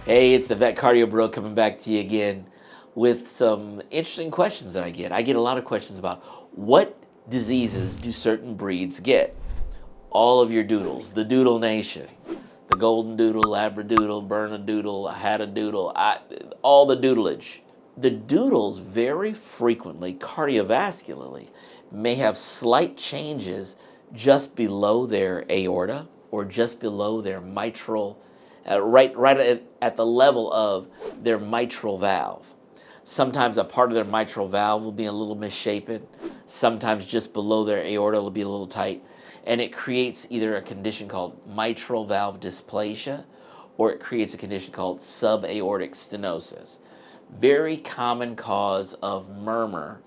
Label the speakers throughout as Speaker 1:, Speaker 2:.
Speaker 1: Hey, it's the Vet Cardio Bro coming back to you again with some interesting questions that I get. I get a lot of questions about what diseases do certain breeds get? All of your doodles, the Doodle Nation, the Golden Doodle, Labradoodle, Bernedoodle, Hattadoodle, all the doodleage. The doodles very frequently, cardiovascularly, may have slight changes just below their aorta or just below their mitral, right at the level of their mitral valve. Sometimes a part of their mitral valve will be a little misshapen. Sometimes just below their aorta will be a little tight. And it creates either a condition called mitral valve dysplasia or it creates a condition called subaortic stenosis. Very common cause of murmur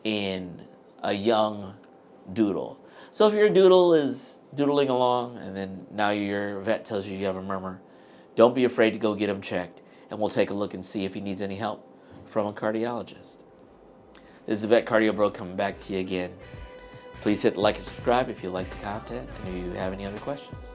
Speaker 1: in a young doodle. So if your doodle is doodling along and then now your vet tells you you have a murmur, don't be afraid to go get him checked and we'll take a look and see if he needs any help from a cardiologist. This is the Vet Cardio Bro coming back to you again. Please hit like and subscribe if you like the content and if you have any other questions.